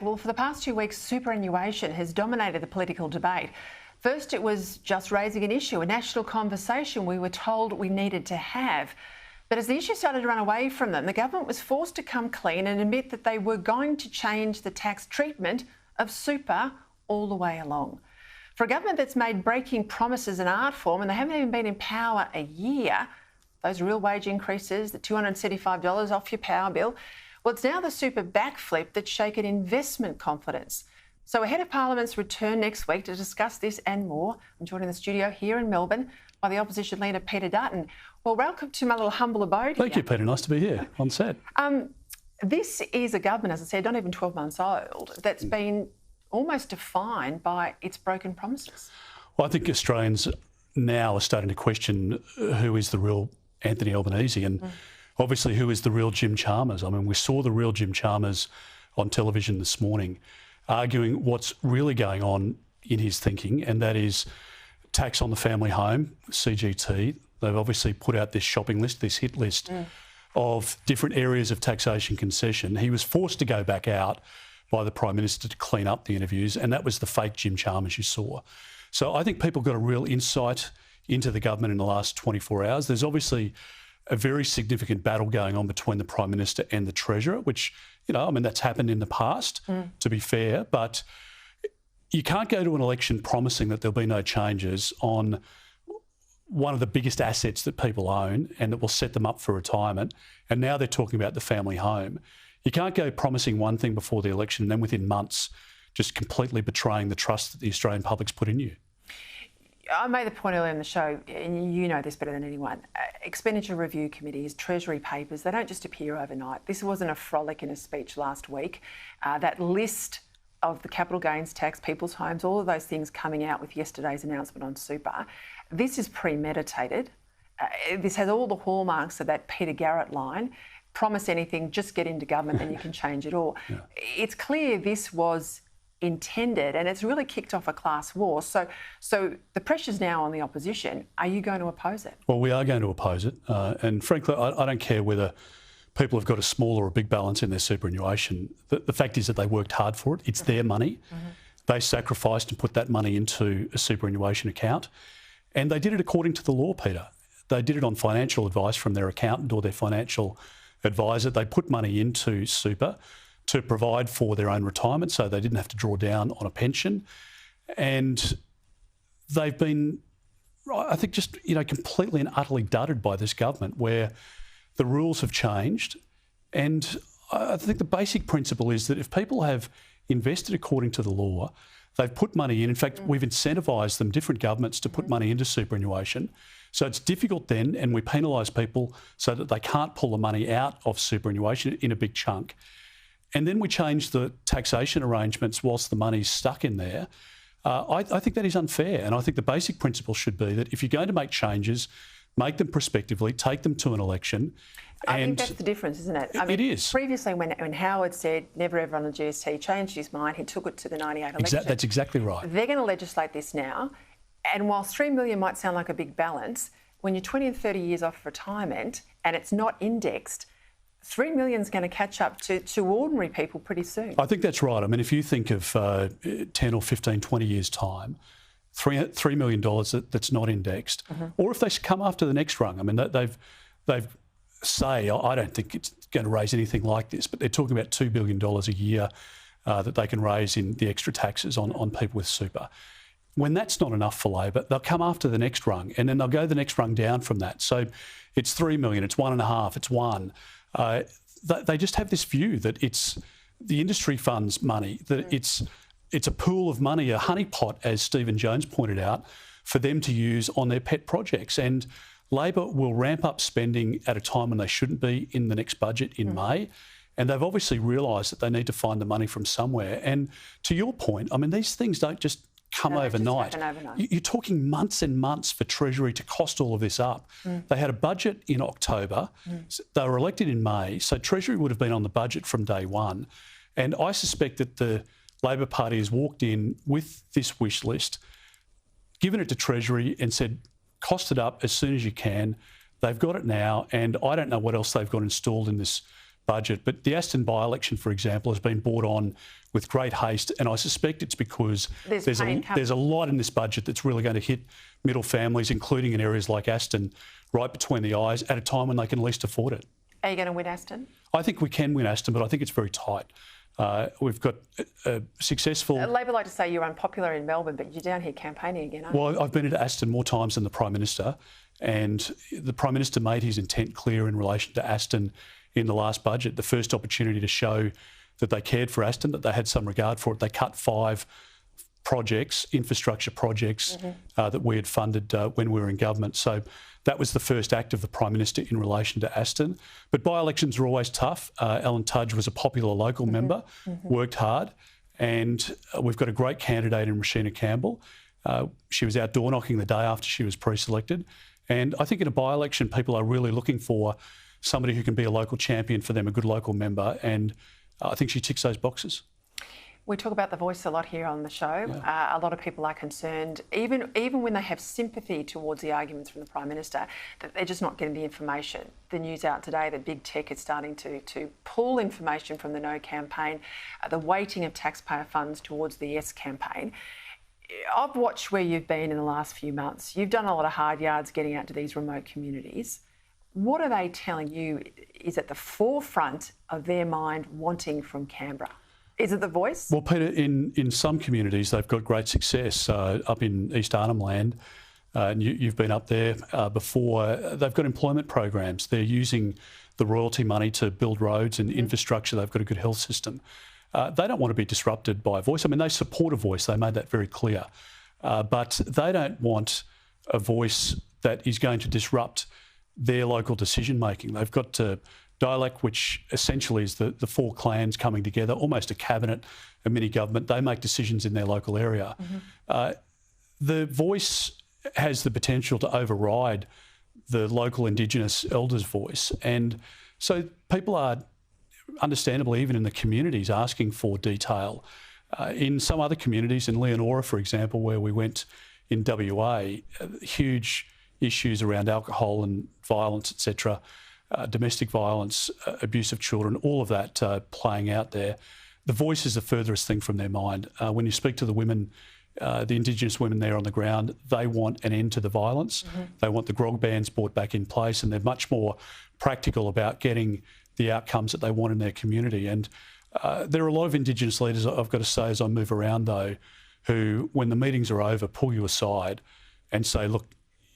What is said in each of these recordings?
Well, for the past 2 weeks, superannuation has dominated the political debate. First, it was just raising an issue, a national conversation we were told we needed to have. But as the issue started to run away from them, the government was forced to come clean and admit that they were going to change the tax treatment of super all the way along. For a government that's made breaking promises an art form and they haven't even been in power a year, those real wage increases, the $275 off your power bill, well, it's now the super backflip that's shaken investment confidence. So ahead of Parliament's return next week to discuss this and more, I'm joined in the studio here in Melbourne by the Opposition Leader Peter Dutton. Well, welcome to my little humble abode Thank you, Peter. Nice to be here on set. This is a government, as I said, not even 12 months old, that's been almost defined by its broken promises. Well, I think Australians now are starting to question who is the real Anthony Albanese and obviously who is the real Jim Chalmers. I mean, we saw the real Jim Chalmers on television this morning arguing what's really going on in his thinking, and that is tax on the family home, CGT. They've obviously put out this shopping list, this hit list of different areas of taxation concession. He was forced to go back out by the Prime Minister to clean up the interviews, and that was the fake Jim Chalmers you saw. So I think people got a real insight into the government in the last 24 hours. There's obviously a very significant battle going on between the Prime Minister and the Treasurer, which, you know, I mean, that's happened in the past, to be fair, but you can't go to an election promising that there'll be no changes on one of the biggest assets that people own and that will set them up for retirement. And now they're talking about the family home. You can't go promising one thing before the election and then within months just completely betraying the trust that the Australian public's put in you. I made the point earlier in the show, and you know this better than anyone, expenditure review committees, Treasury papers, they don't just appear overnight. This wasn't a frolic in a speech last week. That list of the capital gains tax, people's homes, all of those things coming out with yesterday's announcement on super, this is premeditated. This has all the hallmarks of that Peter Garrett line, promise anything, just get into government, then you can change it all. Yeah. It's clear this was intended, and it's really kicked off a class war. So the pressure's now on the opposition. Are you going to oppose it? Well, we are going to oppose it. And frankly, I don't care whether people have got a small or a big balance in their superannuation. The fact is that they worked hard for it. It's their money. They sacrificed and put that money into a superannuation account. And they did it according to the law, Peter. They did it on financial advice from their accountant or their financial advisor. They put money into super to provide for their own retirement, so they didn't have to draw down on a pension. And they've been, I think, just, you know, completely and utterly dudded by this government, where the rules have changed. And I think the basic principle is that if people have invested according to the law, they've put money in. In fact, we've incentivised them, different governments, to put money into superannuation. So it's difficult then, and we penalise people so that they can't pull the money out of superannuation in a big chunk. And then we change the taxation arrangements whilst the money's stuck in there. I think that is unfair. And I think the basic principle should be that if you're going to make changes, make them prospectively, take them to an election. I think that's the difference, isn't it? I mean, it is. Previously, when Howard said never ever on the GST, changed his mind, he took it to the 98 election. That's exactly right. They're going to legislate this now. And whilst $3 million might sound like a big balance, when you're 20 and 30 years off retirement and it's not indexed, $3 million is going to catch up to ordinary people pretty soon. I think that's right. I mean, if you think of 10 or 15, 20 years' time, $3 million that's not indexed, or if they come after the next rung, I mean, they've say, I don't think it's going to raise anything like this, but they're talking about $2 billion a year that they can raise in the extra taxes on people with super. When that's not enough for Labor, they'll come after the next rung, and then they'll go the next rung down from that. So it's $3 million, it's $1.5, it's $1. They just have this view that it's the industry funds money, that it's a pool of money, a honeypot, as Stephen Jones pointed out, for them to use on their pet projects. And Labor will ramp up spending at a time when they shouldn't be in the next budget in May. And they've obviously realised that they need to find the money from somewhere. And to your point, I mean, these things don't just come overnight. You're talking months and months for Treasury to cost all of this up. They had a budget in October. They were elected in May. So Treasury would have been on the budget from day one. And I suspect that the Labor Party has walked in with this wish list, given it to Treasury and said, cost it up as soon as you can. They've got it now. And I don't know what else they've got installed in this budget. But the Aston by-election, for example, has been brought on with great haste, and I suspect it's because there's a lot in this budget that's really going to hit middle families, including in areas like Aston, right between the eyes at a time when they can least afford it. Are you going to win Aston? I think we can win Aston, but I think it's very tight. We've got a successful... Labor like to say you're unpopular in Melbourne, but you're down here campaigning again, aren't you? Well, I've been into Aston more times than the Prime Minister, and the Prime Minister made his intent clear in relation to Aston in the last budget. The first opportunity to show that they cared for Aston, that they had some regard for it. They cut 5 projects, infrastructure projects, that we had funded when we were in government. So that was the first act of the Prime Minister in relation to Aston. But by-elections are always tough. Ellen Tudge was a popular local member, worked hard, and we've got a great candidate in Rashina Campbell. She was out door knocking the day after she was pre-selected. And I think in a by-election, people are really looking for somebody who can be a local champion for them, a good local member, and I think she ticks those boxes. We talk about the voice a lot here on the show. Yeah. A lot of people are concerned, even when they have sympathy towards the arguments from the Prime Minister, that they're just not getting the information. The news out today that big tech is starting to pull information from the No campaign, the weighting of taxpayer funds towards the Yes campaign. I've watched where you've been in the last few months. You've done a lot of hard yards getting out to these remote communities. What are they telling you is at the forefront of their mind wanting from Canberra? Is it the voice? Well, Peter, in some communities, they've got great success. Up in East Arnhem Land, and you've been up there before, they've got employment programs. They're using the royalty money to build roads and infrastructure. They've got a good health system. They don't want to be disrupted by a voice. I mean, they support a voice. They made that very clear. But they don't want a voice that is going to disrupt their local decision-making. They've got Dialect, which essentially is the 4 clans coming together, almost a cabinet, a mini-government. They make decisions in their local area. The voice has the potential to override the local Indigenous elders' voice. And so people are, understandably, even in the communities, asking for detail. In some other communities, in Leonora, for example, where we went in WA, huge issues around alcohol and violence, etc., domestic violence, abuse of children, all of that playing out there. The voice is the furthest thing from their mind. When you speak to the women, the Indigenous women there on the ground, they want an end to the violence. They want the grog bans brought back in place, and they're much more practical about getting the outcomes that they want in their community. And there are a lot of Indigenous leaders, I've got to say, as I move around though, who, when the meetings are over, pull you aside and say, look,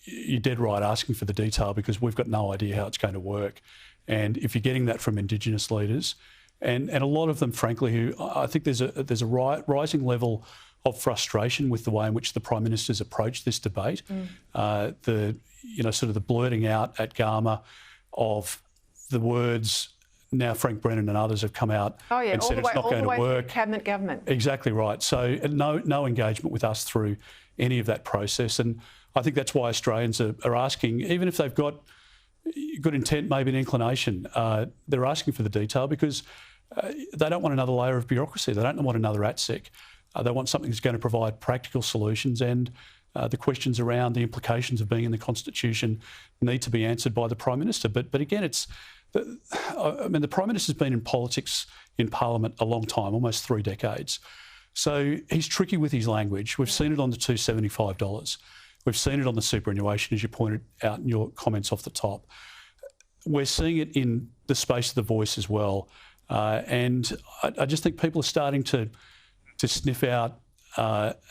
you're dead right asking for the detail because we've got no idea how it's going to work. And if you're getting that from Indigenous leaders, and a lot of them, frankly, who I think there's a rising level of frustration with the way in which the Prime Minister's approached this debate. Sort of the blurting out at Garma of the words. Now Frank Brennan and others have come out and said it's not going to work. Cabinet government. Exactly right. So no engagement with us through any of that process. And I think that's why Australians are asking, even if they've got good intent, maybe an inclination, they're asking for the detail because they don't want another layer of bureaucracy. They don't want another ATSEC. They want something that's going to provide practical solutions, and the questions around the implications of being in the Constitution need to be answered by the Prime Minister. But again, the Prime Minister's been in politics in Parliament a long time, almost 3 decades. So he's tricky with his language. We've seen it on the $275. We've seen it on the superannuation, as you pointed out in your comments off the top. We're seeing it in the space of the voice as well. And I just think people are starting to sniff out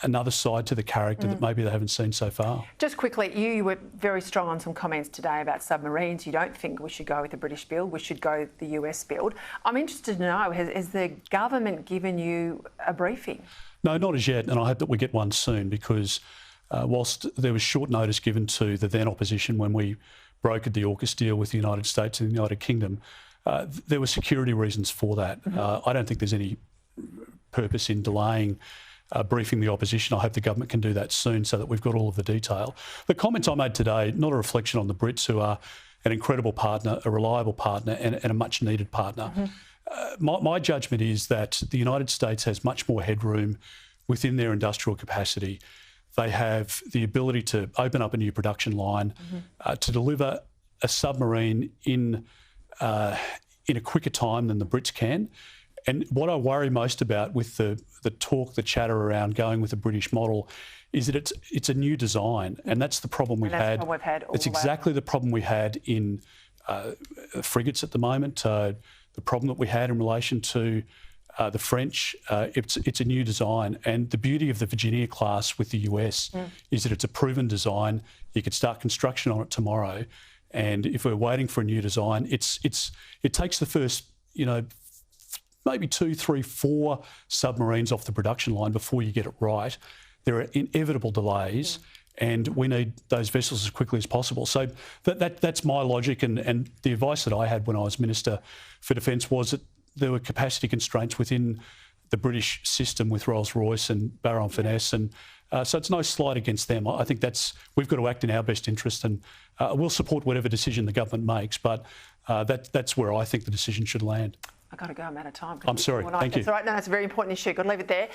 another side to the character that maybe they haven't seen so far. Just quickly, you were very strong on some comments today about submarines. You don't think we should go with the British build, we should go with the US build. I'm interested to know, has the government given you a briefing? No, not as yet, and I hope that we get one soon because whilst there was short notice given to the then opposition when we brokered the AUKUS deal with the United States and the United Kingdom, there were security reasons for that. I don't think there's any purpose in delaying briefing the opposition. I hope the government can do that soon so that we've got all of the detail. The comments I made today, not a reflection on the Brits, who are an incredible partner, a reliable partner and a much needed partner. My judgment is that the United States has much more headroom within their industrial capacity. They have the ability to open up a new production line, to deliver a submarine in in a quicker time than the Brits can. And what I worry most about with the talk, the chatter around going with the British model, is that it's a new design, and that's the problem we've had. It's exactly the problem we had in frigates at the moment. The problem that we had in relation to the French, it's a new design. And the beauty of the Virginia class with the US is that it's a proven design. You could start construction on it tomorrow. And if we're waiting for a new design, it takes the first, maybe 2, 3, 4 submarines off the production line before you get it right. There are inevitable delays. And we need those vessels as quickly as possible. So that's my logic, and the advice that I had when I was Minister for Defence was that there were capacity constraints within the British system with Rolls-Royce and Barrow-in-Furness, and so it's no slight against them. I think we've got to act in our best interest, and we'll support whatever decision the government makes, but that's where I think the decision should land. I've got to go, I'm out of time. I'm sorry, thank you. That's all right, no, that's a very important issue. Got to leave it there.